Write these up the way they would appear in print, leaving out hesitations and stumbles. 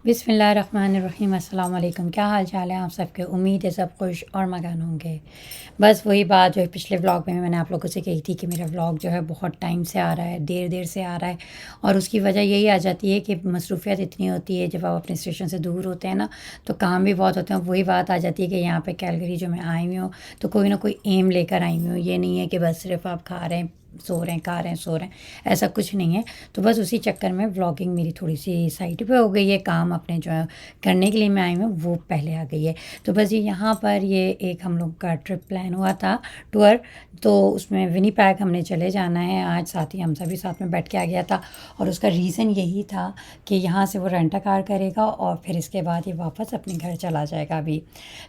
बिस्मिल्लाहिर्रहमानिर्रहीम अस्सलाम वालेकुम। क्या हाल चाल है आप सबके? उम्मीद है सब खुश और मगन होंगे। बस वही बात जो है पिछले व्लॉग में मैंने आप लोगों से कही थी कि मेरा व्लॉग जो है बहुत टाइम से आ रहा है, देर देर से आ रहा है। और उसकी वजह यही आ जाती है कि मसरूफियत इतनी होती है, जब आप अपने स्टेशन से दूर होते हैं ना तो काम भी बहुत होते हैं। वही बात आ जाती है कि यहाँ पर कैलगरी जो मैं आई हुई हूँ तो कोई ना कोई एम लेकर आई हुई हूँ। ये नहीं है कि बस सिर्फ आप खा रहे हैं, सो रहे हैं, खा रहे हैं, सो रहे हैं, ऐसा कुछ नहीं है। तो बस उसी चक्कर में व्लॉगिंग मेरी थोड़ी सी साइड पे हो गई है। काम अपने जो है करने के लिए मैं आई हूँ वो पहले आ गई है। तो बस ये यहाँ पर ये एक हम लोग का ट्रिप प्लान हुआ था, टूर। तो उसमें विनीपेग हमने चले जाना है आज, साथ ही हम सभी साथ में बैठ के आ गया था। और उसका रीज़न यही था कि यहाँ से वो रेंटा कार करेगा और फिर इसके बाद ये वापस अपने घर चला जाएगा अभी।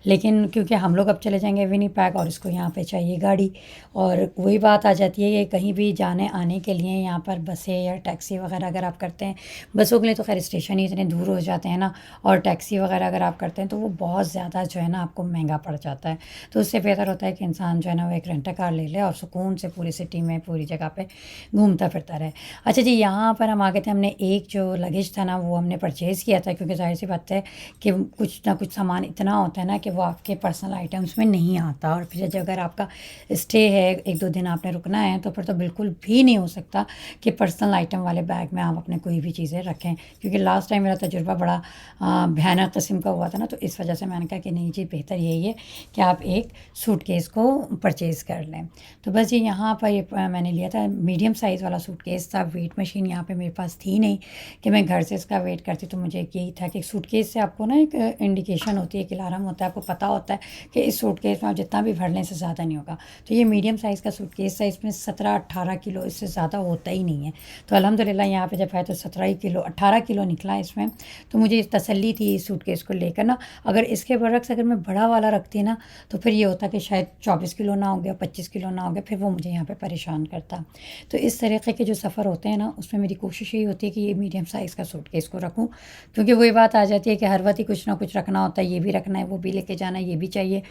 लेकिन क्योंकि हम लोग अब चले जाएंगे विनीपेग और इसको यहाँ पे चाहिए गाड़ी। और वही बात आ जाती है कि कहीं भी जाने आने के लिए यहाँ पर बसें या टैक्सी वगैरह अगर आप करते हैं, बसों के लिए तो खैर स्टेशन ही इतने दूर हो जाते हैं ना, और टैक्सी वगैरह अगर आप करते हैं तो वो बहुत ज़्यादा जो है ना आपको महंगा पड़ जाता है। तो उससे बेहतर होता है कि इंसान जो है ना वो एक रेंटा कार ले ले और सुकून से पूरी सिटी में पूरी जगह पे घूमता फिरता रहे। अच्छा जी, यहाँ पर हम आ गए थे। हमने एक जो लगेज था ना वो हमने परचेज़ किया था, क्योंकि ज़ाहिर सी बात है कि कुछ ना कुछ सामान इतना होता है ना कि वो आपके पर्सनल आइटम्स में नहीं आता। और फिर जब अगर आपका स्टे है, एक दो दिन आपने रुकना है, तो फिर तो बिल्कुल भी नहीं हो सकता कि पर्सनल आइटम वाले बैग में आप अपने कोई भी चीज़ें रखें। क्योंकि लास्ट टाइम मेरा तजुर्बा बड़ा भयानक किस्म का हुआ था ना, तो इस वजह से मैंने कहा कि नहीं जी, बेहतर यही है कि आप एक सूटकेस को परचेज़ कर लें। तो बस ये यहाँ पर ये मैंने लिया था, मीडियम साइज़ वाला सूटकेस था। वेट मशीन यहाँ पे मेरे पास थी नहीं कि मैं घर से इसका वेट करती, तो मुझे यही था कि सूटकेस से आपको ना एक इंडिकेशन होती है, एक अलार्म होता है, आपको पता होता है कि इस सूटकेस में आप जितना भी भर लें इससे ज़्यादा नहीं होगा। तो ये मीडियम साइज़ का सूटकेस था, इसमें 17-18 किलो, इससे ज़्यादा होता ही नहीं है। तो अल्हम्दुलिल्लाह यहाँ पे जब आए तो 17 ही किलो, 18 किलो निकला इसमें। तो मुझे तसल्ली थी इस सूटकेस को लेकर ना। अगर इसके बरक्स अगर मैं बड़ा वाला रखती ना तो फिर ये होता कि शायद 24 किलो ना हो गया, 25 किलो ना हो गया, फिर वो मुझे यहाँ पे परेशान करता। तो इस तरीके के जो सफ़र होते हैं ना उसमें मेरी कोशिश यही होती है कि ये मीडियम साइज़ का सूटकेस को रखूँ। क्योंकि वही बात आ जाती है कि हर वक्त ही कुछ ना कुछ रखना होता है, ये भी रखना है, वो भी लेके जाना है, ये भी चाहिए।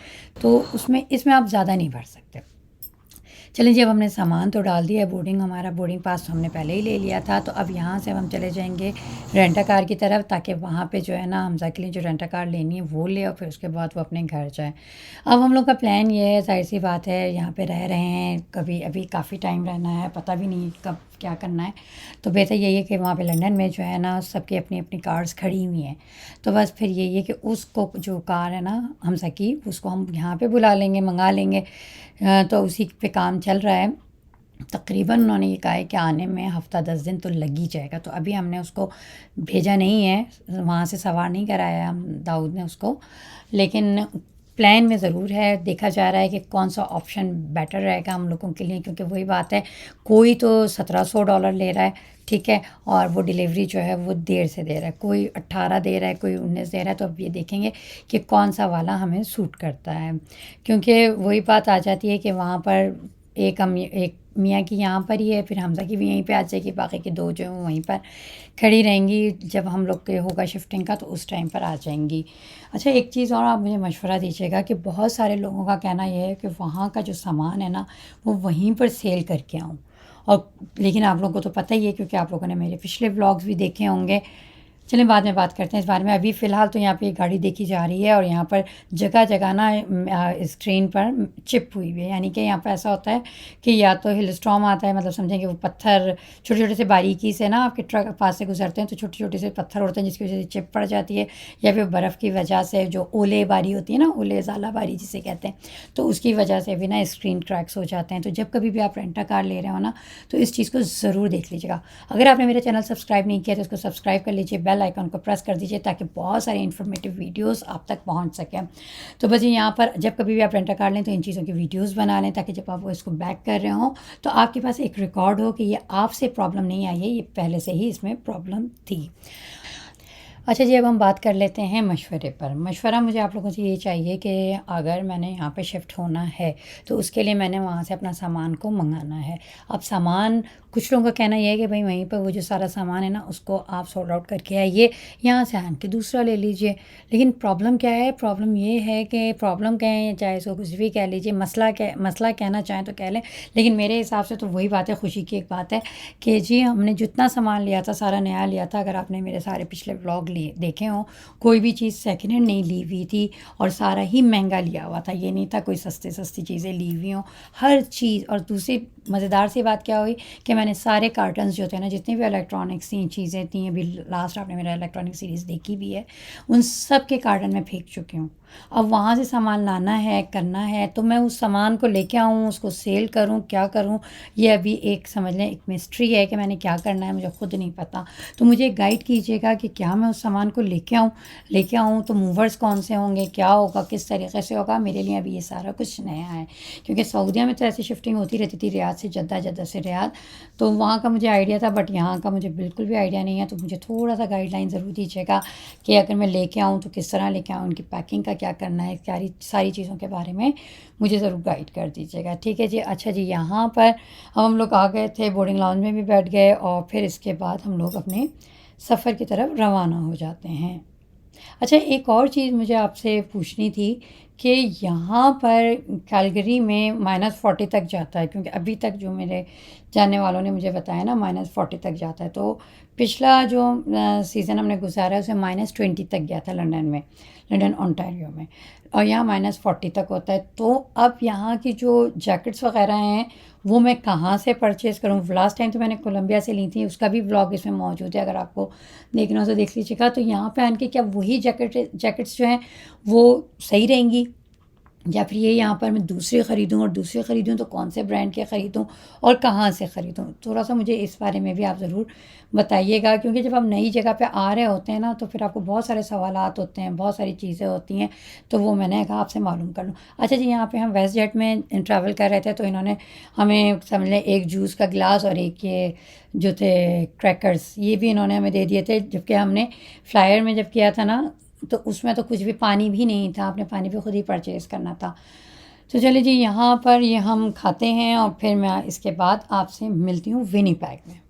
तो उसमें इसमें आप ज़्यादा नहीं भर सकते। चलिए जी, अब हमने सामान तो डाल दिया है। हमारा बोर्डिंग पास तो हमने पहले ही ले लिया था। तो अब यहाँ से हम चले जाएंगे रेंटा कार की तरफ, ताकि वहाँ पे जो है ना हमजा के लिए जो रेंटा कार लेनी है वो ले और फिर उसके बाद वो अपने घर जाए। अब हम लोग का प्लान ये है, जाहिर सी बात है, यहाँ पे रह रहे हैं कभी, अभी काफ़ी टाइम रहना है, पता भी नहीं कब क्या करना है। तो बेहतर यही है कि वहाँ पे लंदन में जो है ना सबकी अपनी अपनी कार्स खड़ी हुई हैं। तो बस फिर यही है कि उसको जो कार है ना हमजा की, उसको हम यहाँ पे बुला लेंगे, मंगा लेंगे। तो उसी पे काम चल रहा है। तकरीबन उन्होंने ये कहा है कि आने में हफ़्ता 10 दिन तो लग ही जाएगा। तो अभी हमने उसको भेजा नहीं है, वहाँ से सवार नहीं कराया है हम दाऊद ने उसको। लेकिन प्लान में ज़रूर है, देखा जा रहा है कि कौन सा ऑप्शन बेटर रहेगा हम लोगों के लिए। क्योंकि वही बात है, कोई तो $1700 ले रहा है, ठीक है, और वो डिलीवरी जो है वो देर से दे रहा है, कोई 18 दे रहा है, कोई 19 दे रहा है। तो अब ये देखेंगे कि कौन सा वाला हमें सूट करता है। क्योंकि वही बात आ जाती है कि वहाँ पर एक मियाँ की यहाँ पर ही है, फिर हमज़ा की भी यहीं पे आ जाएगी, बाकी की दो जो हैं वहीं पर खड़ी रहेंगी। जब हम लोग के होगा शिफ्टिंग का तो उस टाइम पर आ जाएंगी। अच्छा, एक चीज़ और आप मुझे मशवरा दीजिएगा कि बहुत सारे लोगों का कहना यह है कि वहाँ का जो सामान है ना वो वहीं पर सेल करके आऊँ। और लेकिन आप लोगों को तो पता ही है, क्योंकि आप लोगों ने मेरे पिछले व्लॉग्स भी देखे होंगे। चलें बाद में बात करते हैं इस बारे में। अभी फ़िलहाल तो यहाँ पे एक गाड़ी देखी जा रही है और यहाँ पर जगह जगह ना स्क्रीन पर चिप हुई हुई है। यानी कि यहाँ पर ऐसा होता है कि या तो हिल स्टॉर्म आता है, मतलब समझें कि वो पत्थर छोटे छोटे से बारीकी से ना आपके ट्रक पास से गुजरते हैं तो छोटे छोटे से पत्थर उड़ते हैं, जिसकी वजह से चिप पड़ जाती है। या फिर बर्फ़ की वजह से जो ओले बारी होती है ना, ओले ज़ाला बारी जिसे कहते हैं, तो उसकी वजह से भी ना स्क्रीन क्रैक्स हो जाते हैं। तो जब कभी भी आप रेंटा कार ले रहे हो ना तो इस चीज़ को ज़रूर देख लीजिएगा। अगर आपने मेरा चैनल सब्सक्राइब नहीं किया तो उसको सब्सक्राइब कर लीजिए, बेल आइकन को प्रेस कर दीजिए, ताकि बहुत सारे इन्फॉर्मेटिव वीडियोस आप तक पहुंच सकें। तो बस यहाँ पर जब कभी भी आप रेंटा कार लें तो इन चीज़ों की वीडियोस बना लें, ताकि जब आप वो इसको बैक कर रहे हो तो आपके पास एक रिकॉर्ड हो कि ये आपसे प्रॉब्लम नहीं आई है, ये पहले से ही इसमें प्रॉब्लम थी। अच्छा जी, अब हम बात कर लेते हैं मशवरे पर। मशवरा मुझे आप लोगों से ये चाहिए कि अगर मैंने यहाँ पे शिफ्ट होना है तो उसके लिए मैंने वहाँ से अपना सामान को मंगाना है। अब सामान कुछ लोगों का कहना ये है कि भाई वहीं पर वो जो सारा सामान है ना उसको आप सॉर्ट आउट करके आइए, यहाँ से आन के दूसरा ले लीजिए। लेकिन प्रॉब्लम क्या है, प्रॉब्लम ये है कि प्रॉब्लम कहें चाहे इसको कुछ भी कह लीजिए, मसला कहना चाहें तो कह लें, लेकिन मेरे हिसाब से तो वही बात है, खुशी की एक बात है कि जी हमने जितना सामान लिया था सारा नया लिया था। अगर आपने मेरे सारे पिछले व्लॉग लिए देखे हों, कोई भी चीज़ सेकेंड हैंड नहीं ली हुई थी और सारा ही महंगा लिया हुआ था। ये नहीं था कोई सस्ती सस्ती चीज़ें ली हुई हों, हर चीज़। और दूसरी मज़ेदार सी बात क्या हुई कि मैंने सारे कार्टन्स जो थे ना, जितनी भी इलेक्ट्रॉनिक्स की चीज़ें थी, अभी लास्ट आपने मेरा इलेक्ट्रॉनिक सीरीज़ देखी भी है, उन सब के कार्टन में फेंक चुकी हूँ। अब वहाँ से सामान लाना है, करना है, तो मैं उस सामान को लेके आऊँ, उसको सेल करूँ, क्या करूँ, ये अभी एक समझ लें एक मिस्ट्री है कि मैंने क्या करना है, मुझे खुद नहीं पता। तो मुझे गाइड कीजिएगा कि क्या मैं उस सामान को लेके आऊँ तो मूवर्स कौन से होंगे, क्या होगा, किस तरीके से होगा। मेरे लिए अभी ये सारा कुछ नया है, क्योंकि सऊदीया में तो ऐसी शिफ्टिंग होती रहती थी, रियाद से जद्दा, जद्दा से रियाद, तो वहाँ का मुझे आइडिया था, बट यहाँ का मुझे बिल्कुल भी आइडिया नहीं है। तो मुझे थोड़ा सा गाइडलाइन ज़रूर दीजिएगा कि अगर मैं लेके आऊँ तो किस तरह लेके आऊँ, उनकी पैकिंग का क्या करना है, सारी चीज़ों के बारे में मुझे ज़रूर गाइड कर दीजिएगा, ठीक है जी। अच्छा जी, यहाँ पर हम लोग आ गए थे, बोर्डिंग लाउंज में भी बैठ गए और फिर इसके बाद हम लोग अपने सफ़र की तरफ रवाना हो जाते हैं। अच्छा, एक और चीज़ मुझे आपसे पूछनी थी कि यहाँ पर कैलगरी में -40 तक जाता है, क्योंकि अभी तक जो मेरे जानने वालों ने मुझे बताया ना -40 तक जाता है। तो पिछला जो सीज़न हमने गुजारा है उसमें -20 तक गया था लंदन में, लंदन ओंटारियो में, और यहाँ -40 तक होता है। तो अब यहाँ की जो जैकेट्स वगैरह हैं वो मैं कहाँ से परचेज़ करूँ? लास्ट टाइम तो मैंने कोलंबिया से ली थी, उसका भी व्लॉग इसमें मौजूद है, अगर आपको देखना हो तो देख लीजिएगा। तो यहाँ पे आन के क्या वही जैकेट्स जो हैं वो सही रहेंगी, या फिर ये यहाँ पर मैं दूसरे ख़रीदूँ, और दूसरे ख़रीदूँ तो कौन से ब्रांड के ख़रीदूँ और कहाँ से ख़रीदूँ? थोड़ा-सा मुझे इस बारे में भी आप ज़रूर बताइएगा, क्योंकि जब आप नई जगह पे आ रहे होते हैं ना तो फिर आपको बहुत सारे सवालात होते हैं, बहुत सारी चीज़ें होती हैं, तो वो मैंने कहा आपसे मालूम कर लूँ। अच्छा जी, यहाँ पे हम वेस्ट जेट में ट्रैवल कर रहे थे, तो इन्होंने हमें समझ लें एक जूस का गिलास और एक ये जो थे क्रैकर्स, ये भी इन्होंने हमें दे दिए थे। जबकि हमने फ्लायर में जब किया था ना तो उसमें तो कुछ भी पानी भी नहीं था, आपने पानी भी खुद ही परचेज़ करना था। तो चलिए जी, यहाँ पर ये हम खाते हैं और फिर मैं इसके बाद आपसे मिलती हूँ विनिपेग में।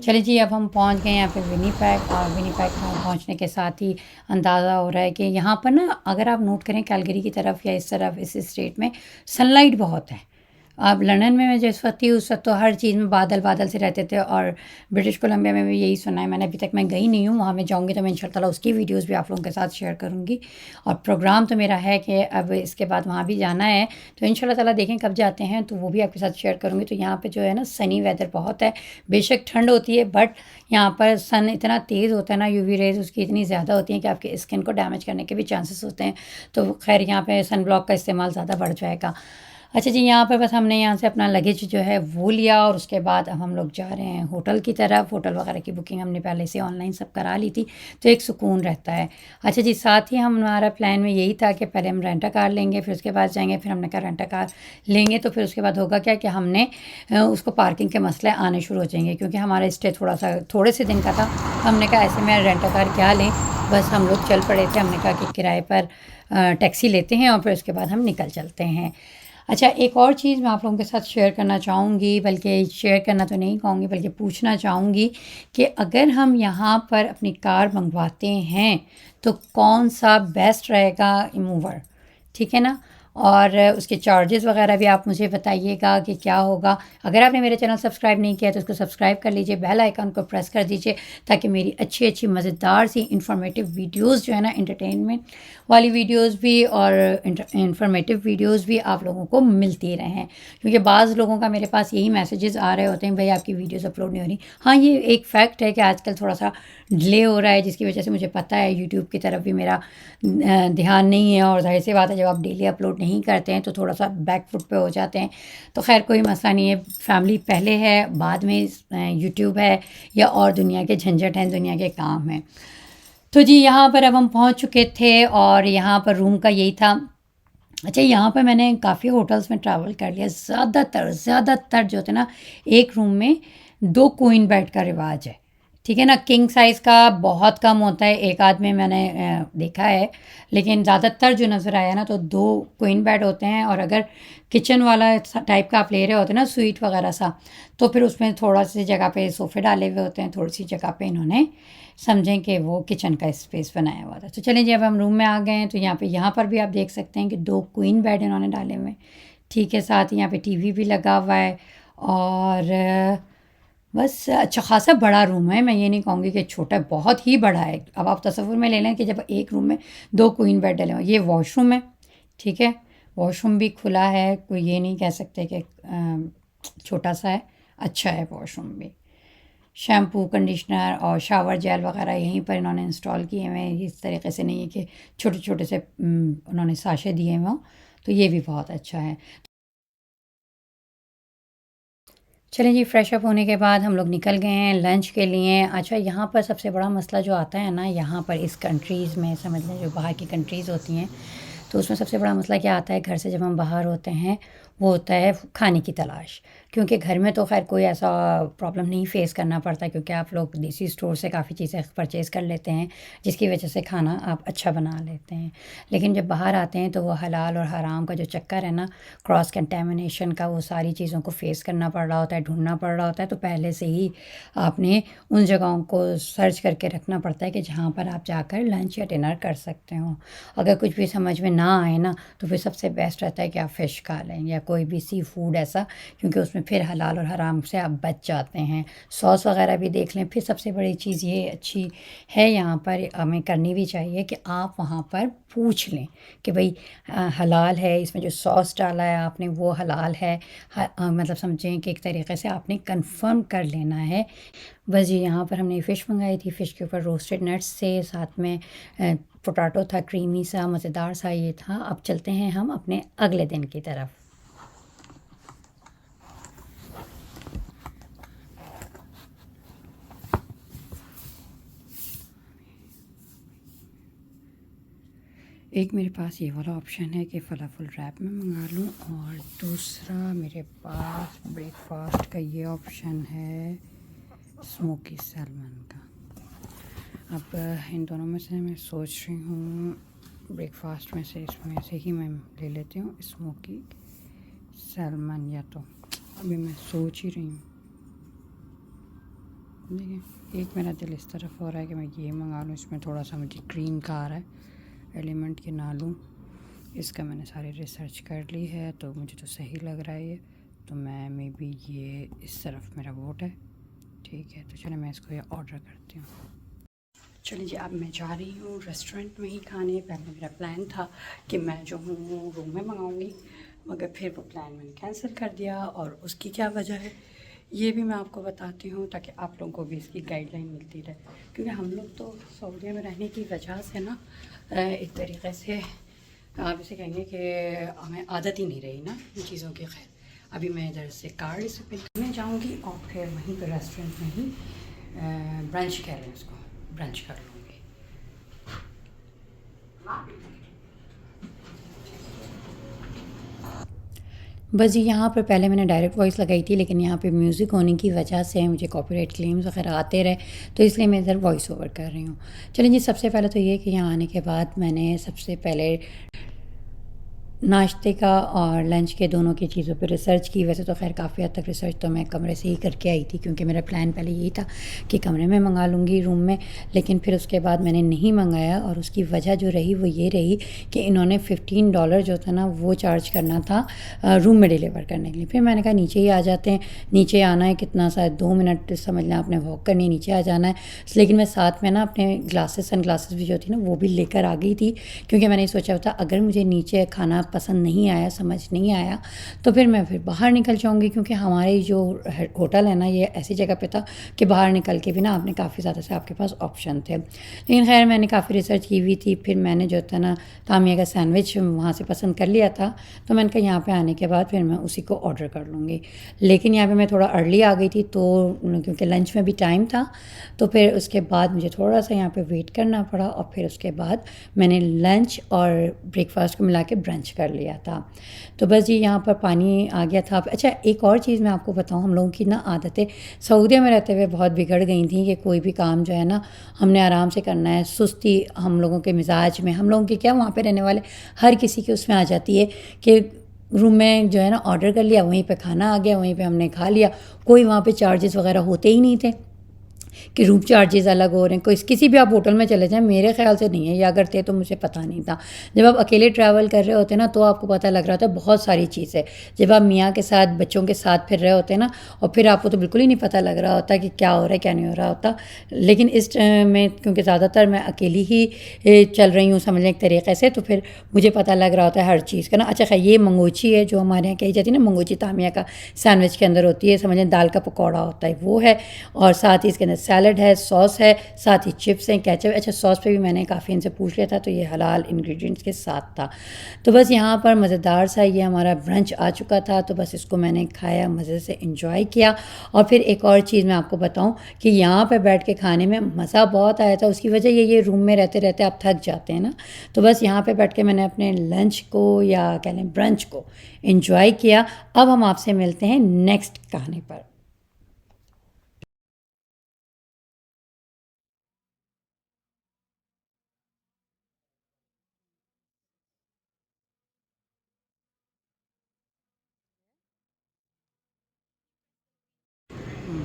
चलिए जी, अब हम पहुँच गए हैं यहाँ पे विनिपेग, और विनिपेग पहुँचने के साथ ही अंदाज़ा हो रहा है कि यहाँ पर ना, अगर आप नोट करें कैलगरी की तरफ या इस तरफ इस स्टेट में सनलाइट बहुत है। अब लंदन में मैं जिस वक्त थी उस वक्त तो हर चीज़ में बादल बादल से रहते थे, और ब्रिटिश कोलंबिया में भी यही सुना है मैंने। अभी तक मैं गई नहीं हूँ, वहाँ मैं जाऊँगी तो मैं इंशाअल्लाह उसकी वीडियोस भी आप लोगों के साथ शेयर करूँगी। और प्रोग्राम तो मेरा है कि अब इसके बाद वहाँ भी जाना है, तो इंशाअल्लाह ताला देखें कब जाते हैं तो वो भी आपके साथ शेयर करूँगी। तो यहाँ पे जो है ना सनी वेदर बहुत है, बेशक ठंड होती है, बट यहाँ पर सन इतना तेज़ होता है ना, यूवी रेज उसकी इतनी ज़्यादा होती हैं कि आपके स्किन को डैमेज करने के भी चांसेस होते हैं। तो खैर यहाँ पे सन ब्लॉक का इस्तेमाल ज़्यादा बढ़ जाएगा। अच्छा जी, यहाँ पर बस हमने यहाँ से अपना लगेज जो है वो लिया, और उसके बाद अब हम लोग जा रहे हैं होटल की तरफ। होटल वगैरह की बुकिंग हमने पहले से ऑनलाइन सब करा ली थी, तो एक सुकून रहता है। अच्छा जी, साथ ही हमारा प्लान में यही था कि पहले हम रेंटा कार लेंगे, फिर उसके बाद जाएंगे। फिर हमने कहा रेंटा कार लेंगे तो फिर उसके बाद होगा क्या कि हमने उसको पार्किंग के मसले आने शुरू हो जाएंगे, क्योंकि हमारा स्टे थोड़े से दिन का था। हमने कहा ऐसे में रेंटा कार क्या लें, बस हम लोग चल पड़े थे। हमने कहा कि किराए पर टैक्सी लेते हैं और फिर उसके बाद हम निकल चलते हैं। अच्छा, एक और चीज़ मैं आप लोगों के साथ शेयर करना चाहूँगी, बल्कि शेयर करना तो नहीं कहूँगी बल्कि पूछना चाहूँगी कि अगर हम यहाँ पर अपनी कार मंगवाते हैं तो कौन सा बेस्ट रहेगा मूवर, ठीक है ना? और उसके चार्जेस वगैरह भी आप मुझे बताइएगा कि क्या होगा। अगर आपने मेरे चैनल सब्सक्राइब नहीं किया तो उसको सब्सक्राइब कर लीजिए, बेल आइकन को प्रेस कर दीजिए, ताकि मेरी अच्छी अच्छी मज़ेदार सी इंफॉर्मेटिव वीडियोस जो है ना, एंटरटेनमेंट वाली वीडियोस भी और इंफॉर्मेटिव वीडियोस भी आप लोगों को मिलती रहें। क्योंकि बाज़ लोगों का मेरे पास यही मैसेजेस आ रहे होते हैं, भाई आपकी वीडियोस अपलोड नहीं हो रही। हाँ, ये एक फ़ैक्ट है कि आजकल थोड़ा सा डिले हो रहा है, जिसकी वजह से मुझे पता है यूट्यूब की तरफ भी मेरा ध्यान नहीं है, और ज़ाहिर सी बात है जब आप डेली अपलोड नहीं करते हैं तो थोड़ा सा बैक फुट पे हो जाते हैं। तो खैर कोई मसला नहीं है, फैमिली पहले है, बाद में यूट्यूब है या और दुनिया के झंझट हैं, दुनिया के काम हैं। तो जी यहाँ पर अब हम पहुँच चुके थे और यहाँ पर रूम का यही था। अच्छा, यहाँ पर मैंने काफ़ी होटल्स में ट्रैवल कर लिया। ज़्यादातर जो थे ना, एक रूम में 2 क्वीन बेड का रिवाज है, ठीक है ना। किंग साइज़ का बहुत कम होता है, एक आध में मैंने देखा है, लेकिन ज़्यादातर जो नज़र आया ना तो 2 क्वीन बेड होते हैं। और अगर किचन वाला टाइप का आप ले रहे होते हैं ना, स्वीट वगैरह सा, तो फिर उसमें थोड़ा सी जगह पे सोफ़े डाले हुए होते हैं, थोड़ी सी जगह पे इन्होंने समझें कि वो किचन का स्पेस बनाया हुआ था। तो चलें जी, अब हम रूम में आ गए हैं। तो यहाँ पर भी आप देख सकते हैं कि 2 क्वीन बेड इन्होंने डाले हुए हैं, ठीक है। साथ ही यहाँ पे टीवी भी लगा हुआ है और बस अच्छा खासा बड़ा रूम है। मैं ये नहीं कहूँगी कि छोटा है, बहुत ही बड़ा है। अब आप तसव्वुर में ले लें कि जब एक रूम में 2 क्वीन बेड डले हुए, ये वॉशरूम है, ठीक है। वॉशरूम भी खुला है, कोई ये नहीं कह सकते कि छोटा सा है, अच्छा है वॉशरूम भी। शैम्पू, कंडीशनर और शावर जेल वगैरह यहीं पर इन्होंने इंस्टॉल किए हुए हैं। इस तरीके से नहीं है कि छोटे छोटे से उन्होंने साशे दिए हुए हों, तो ये भी बहुत अच्छा है। चलिए जी, फ्रेश अप होने के बाद हम लोग निकल गए हैं लंच के लिए। अच्छा, यहाँ पर सबसे बड़ा मसला जो आता है ना, यहाँ पर इस कंट्रीज़ में, समझ लें जो बाहर की कंट्रीज़ होती हैं, तो उसमें सबसे बड़ा मसला क्या आता है, घर से जब हम बाहर होते हैं, वो होता है खाने की तलाश। क्योंकि घर में तो खैर कोई ऐसा प्रॉब्लम नहीं फ़ेस करना पड़ता, क्योंकि आप लोग देसी स्टोर से काफ़ी चीज़ें परचेज़ कर लेते हैं, जिसकी वजह से खाना आप अच्छा बना लेते हैं। लेकिन जब बाहर आते हैं तो वो हलाल और हराम का जो चक्कर है ना, क्रॉस कंटेमिनेशन का, वो सारी चीज़ों को फ़ेस करना पड़ रहा होता है, ढूँढना पड़ रहा होता है। तो पहले से ही आपने उन जगहों को सर्च करके रखना पड़ता है कि जहाँ पर आप जाकर लंच या डिनर कर सकते हो। अगर कुछ भी समझ में ना आए ना, तो फिर सबसे बेस्ट रहता है कि आप फ़िश खा लें या कोई भी सी फूड ऐसा, क्योंकि उसमें फिर हलाल और हराम से आप बच जाते हैं। सॉस वगैरह भी देख लें। फिर सबसे बड़ी चीज़ ये अच्छी है यहाँ पर, हमें करनी भी चाहिए कि आप वहाँ पर पूछ लें कि भाई हलाल है, इसमें जो सॉस डाला है आपने वो हलाल है। मतलब समझें कि एक तरीके से आपने कंफर्म कर लेना है। बस जी, यहाँ पर हमने फ़िश मंगाई थी। फ़िश के ऊपर रोस्टेड नट्स थे, साथ में पोटैटो था, क्रीमी सा, मज़ेदार सा ये था। अब चलते हैं हम अपने अगले दिन की तरफ। एक मेरे पास ये वाला ऑप्शन है कि फलाफल रैप में मंगा लूँ, और दूसरा मेरे पास ब्रेकफास्ट का ये ऑप्शन है स्मोकी सैल्मन का। अब इन दोनों में से मैं सोच रही हूँ ब्रेकफास्ट में से इसमें से ही मैं ले लेती हूँ स्मोकी सैल्मन, या तो अभी मैं सोच ही रही हूँ। देखिए, एक मेरा दिल इस तरफ हो रहा है कि मैं ये मंगा लूँ, इसमें थोड़ा सा मुझे ग्रीन का आ रहा है, एलिमेंट के ना लूँ। इसका मैंने सारी रिसर्च कर ली है, तो मुझे तो सही लग रहा है ये, तो मैं मे बी ये इस तरफ मेरा वोट है, ठीक है। तो चलिए मैं इसको ये ऑर्डर करती हूँ। चलिए जी, अब मैं जा रही हूँ रेस्टोरेंट में ही खाने। पहले मेरा प्लान था कि मैं जो हूँ रूम में मंगाऊँगी, मगर फिर वो प्लान मैंने कैंसिल कर दिया, और उसकी क्या वजह है ये भी मैं आपको बताती हूँ, ताकि आप लोगों को भी इसकी गाइडलाइन मिलती रहे। क्योंकि हम लोग तो सऊदीया में रहने की वजह से ना, एक तरीके से आप इसे कहेंगे कि हमें आदत ही नहीं रही ना इन चीज़ों की। खैर, अभी मैं इधर से कार से पिक करने जाऊँगी और फिर वहीं पर रेस्टोरेंट में ही ब्रंच कह रहे हैं उसको, ब्रंच कर लूँगी। बस जी, यहाँ पर पहले मैंने डायरेक्ट वॉइस लगाई थी, लेकिन यहाँ पे म्यूज़िक होने की वजह से मुझे कॉपीराइट क्लेम्स वगैरह आते रहे, तो इसलिए मैं इधर वॉइस ओवर कर रही हूँ। चलिए जी, सबसे पहले तो ये कि यहाँ आने के बाद मैंने सबसे पहले नाश्ते का और लंच के दोनों की चीज़ों पे रिसर्च की। वैसे तो खैर काफ़ी हद तक रिसर्च तो मैं कमरे से ही करके आई थी, क्योंकि मेरा प्लान पहले यही था कि कमरे में मंगा लूँगी रूम में, लेकिन फिर उसके बाद मैंने नहीं मंगाया, और उसकी वजह जो रही वो ये रही कि इन्होंने $15 जो था ना वो चार्ज करना था रूम में डिलीवर करने के लिए। फिर मैंने कहा नीचे ही आ जाते हैं, नीचे आना है कितना सा 2 मिनट समझ लें, आपने वॉक करनी, नीचे आ जाना है। लेकिन मैं साथ में ना अपने सन ग्लासेस भी जो थी ना वो भी लेकर आ गई थी, क्योंकि मैंने सोचा था अगर मुझे नीचे खाना पसंद नहीं आया, समझ नहीं आया, तो फिर मैं बाहर निकल जाऊँगी, क्योंकि हमारी जो होटल है ना ये ऐसी जगह पे था कि बाहर निकल के भी ना आपने काफ़ी ज़्यादा से आपके पास ऑप्शन थे। लेकिन खैर मैंने काफ़ी रिसर्च की हुई थी, फिर मैंने जो था ना तामिया का सैंडविच वहाँ से पसंद कर लिया था, तो मैंने कहा यहाँ पे आने के बाद फिर मैं उसी को ऑर्डर कर लूँगी। लेकिन यहाँ पे मैं थोड़ा अर्ली आ गई थी, तो क्योंकि लंच में भी टाइम था, तो फिर उसके बाद मुझे थोड़ा सा यहाँ पे वेट करना पड़ा, और फिर उसके बाद मैंने लंच और ब्रेकफास्ट को मिला के ब्रंच कर लिया था। तो बस जी यहाँ पर पानी आ गया था। अच्छा, एक और चीज़ मैं आपको बताऊँ, हम लोगों की ना आदतें सऊदीया में रहते हुए बहुत बिगड़ गई थी कि कोई भी काम जो है ना हमने आराम से करना है। सुस्ती हम लोगों के मिजाज में, हम लोगों के क्या वहाँ पे रहने वाले हर किसी के उसमें आ जाती है कि रूम में जो है ना ऑर्डर कर लिया, वहीं पे खाना आ गया, वहीं पे हमने खा लिया। कोई वहाँ पे चार्जेस वगैरह होते ही नहीं थे कि रूम चार्जेस अलग हो रहे हैं। कोई किसी भी आप होटल में चले जाएं, मेरे ख्याल से नहीं है, या अगर थे तो मुझे पता नहीं था। जब आप अकेले ट्रैवल कर रहे होते हैं ना तो आपको पता लग रहा था बहुत सारी चीज़ें। जब आप मियाँ के साथ बच्चों के साथ फिर रहे होते हैं ना, और फिर आपको तो बिल्कुल ही नहीं पता लग रहा होता कि क्या हो रहा है क्या नहीं हो रहा होता। लेकिन इस में क्योंकि ज़्यादातर मैं अकेली ही चल रही हूँ समझ लें एक तरीक़े से, तो फिर मुझे पता लग रहा होता है हर चीज़ का ना। अच्छा खैर, ये मंगोची है जो हमारे यहाँ कही जाती है ना, मंगोची तामिया का सैंडविच के अंदर होती है, समझ लें दाल का पकौड़ा होता है वो है, और साथ ही इसके अंदर सैलड है, सॉस है, साथ ही चिप्स हैं, केचप। अच्छा, सॉस पे भी मैंने काफ़ी इनसे पूछ लिया था, तो ये हलाल इंग्रेडिएंट्स के साथ था। तो बस यहाँ पर मज़ेदार सा ये हमारा ब्रंच आ चुका था, तो बस इसको मैंने खाया, मज़े से इंजॉय किया। और फिर एक और चीज़ मैं आपको बताऊँ कि यहाँ पर बैठ के खाने में मज़ा बहुत आया था। उसकी वजह ये रूम में रहते रहते आप थक जाते हैं ना, तो बस यहाँ पर बैठ के मैंने अपने लंच को या कह लें ब्रंच को इंजॉय किया। अब हम आपसे मिलते हैं नेक्स्ट कहानी पर।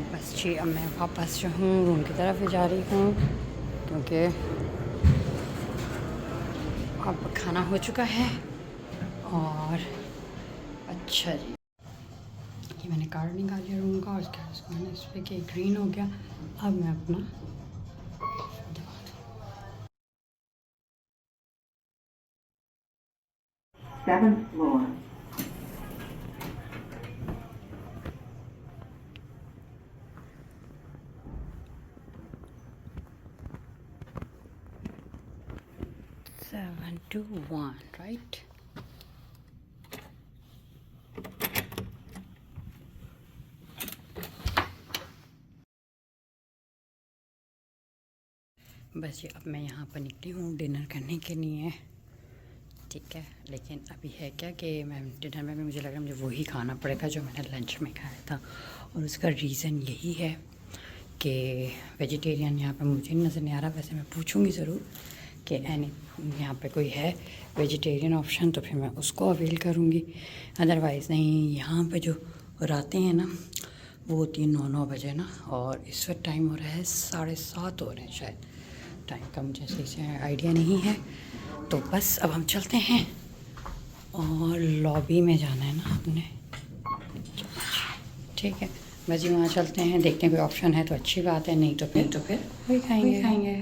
बस जी, अब मैं वापस जो हूँ रूम की तरफ जा रही हूँ, क्योंकि अब खाना हो चुका है। और अच्छा जी, ये मैंने कार्ड निकाल लिया रूम का, और उसके बाद मैंने इस पर कि ग्रीन हो गया। अब मैं अपना 7th floor. Seven two one right. बस ये अब मैं यहाँ पर निकली हूँ डिनर करने के लिए, ठीक है। लेकिन अभी है क्या कि मैं डिनर में भी मुझे लग रहा है मुझे वही खाना पड़ेगा जो मैंने लंच में खाया था, और उसका रीज़न यही है कि वेजिटेरियन यहाँ पे मुझे नज़र नहीं आ रहा। वैसे मैं पूछूंगी ज़रूर कि एनी यहाँ पे कोई है वेजिटेरियन ऑप्शन, तो फिर मैं उसको अवेल करूँगी। अदरवाइज़ नहीं, यहाँ पे जो रातें हैं ना वो होती है 9 बजे ना, और इस वक्त टाइम हो रहा है 7:30 हो रहे हैं शायद। टाइम का मुझे सही से आइडिया नहीं है। तो बस अब हम चलते हैं, और लॉबी में जाना है ना आपने, ठीक है। बस जी वहाँ चलते हैं, देखते हैं कोई ऑप्शन है तो अच्छी बात है, नहीं तो फिर वही खाएंगे।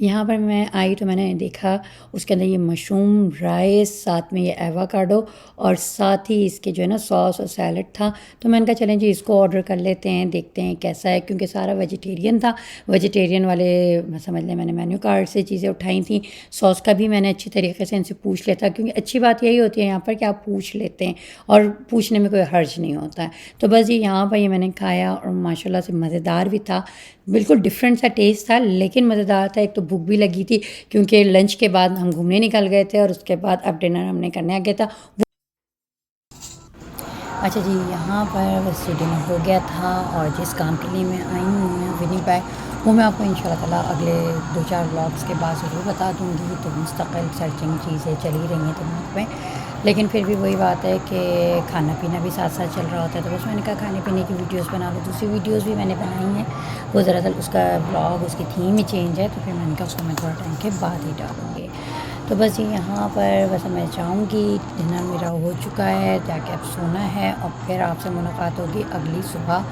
यहाँ पर मैं आई तो मैंने देखा उसके अंदर ये मशरूम राइस, साथ में ये एवोकाडो, और साथ ही इसके जो है ना सॉस और सैलड था। तो मैंने कहा चलें जी इसको ऑर्डर कर लेते हैं, देखते हैं कैसा है, क्योंकि सारा वेजिटेरियन था। वेजिटेरियन वाले समझ लें मैंने मेन्यू कार्ड से चीज़ें उठाई थी। सॉस का भी मैंने अच्छी तरीके से इनसे पूछ लिया था, क्योंकि अच्छी बात यही होती है यहाँ पर कि आप पूछ लेते हैं, और पूछने में कोई हर्ज नहीं होता है। तो बस ये यहाँ पर ये मैंने खाया, और माशाल्लाह से मज़ेदार भी था, बिल्कुल डिफरेंट सा टेस्ट था, लेकिन मज़ेदार था। एक तो भूख भी लगी थी, क्योंकि लंच के बाद हम घूमने निकल गए थे, और उसके बाद अब डिनर हमने करने आ गया था। अच्छा जी, यहाँ पर बस डिनर हो गया था, और जिस काम के लिए मैं आई हूँ विनी बाय, वो मैं आपको इंशाल्लाह ताला अगले 2-4 व्लॉग्स के बाद ज़रूर बता दूँगी। तो मुस्तकिल सर्चिंग चीज़ें चली रही हैं दिमाग में, लेकिन फिर भी वही बात है कि खाना पीना भी साथ साथ चल रहा होता है। तो बस मैंने कहा खाने पीने की वीडियोस बना लो। दूसरी वीडियोस भी मैंने बनाई हैं, वो दरअसल उसका ब्लॉग, उसकी थीम ही चेंज है, तो फिर मैंने कहा उसको मैं थोड़ा टाइम के बाद ही डालूँगी। तो बस ये यहाँ पर बस मैं जाऊँगी, डिनर मेरा हो चुका है, जाके अब सोना है, और फिर आपसे मुलाकात होगी अगली सुबह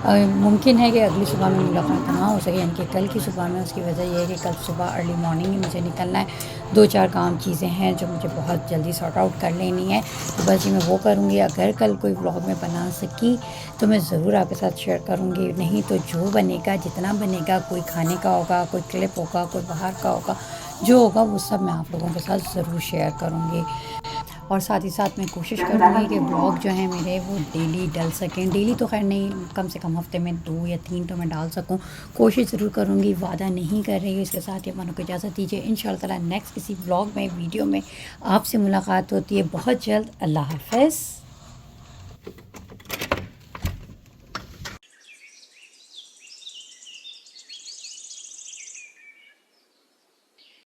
मुमकिन है कि अगली सुबह में मुलाकात ना हो सके, यानी कि कल की सुबह में। उसकी वजह यह है कि कल सुबह अर्ली मॉर्निंग ही मुझे निकलना है। 2-4 काम चीज़ें हैं जो मुझे बहुत जल्दी सॉर्ट आउट कर लेनी है, तो बस ये मैं वो करूँगी। अगर कल कोई व्लॉग में बना सकी तो मैं ज़रूर आपके साथ शेयर करूँगी, नहीं तो जो बनेगा, जितना बनेगा, कोई खाने का होगा, कोई क्लिप होगा, कोई बाहर का होगा, जो होगा वो सब मैं आप लोगों के साथ ज़रूर शेयर करूँगी। और साथ ही साथ मैं कोशिश करूँगी कि ब्लॉग जो है मेरे वो डेली डल सकें। डेली तो खैर नहीं, कम से कम हफ्ते में 2 या 3 तो मैं डाल सकूँ, कोशिश ज़रूर करूँगी। वादा नहीं कर रही हूँ। इसके साथ ही मन को इजाज़त दीजिए। इंशाअल्लाह ताला नेक्स्ट किसी ब्लॉग में, वीडियो में आपसे मुलाकात होती है बहुत जल्द। अल्लाह हाफ़िज़।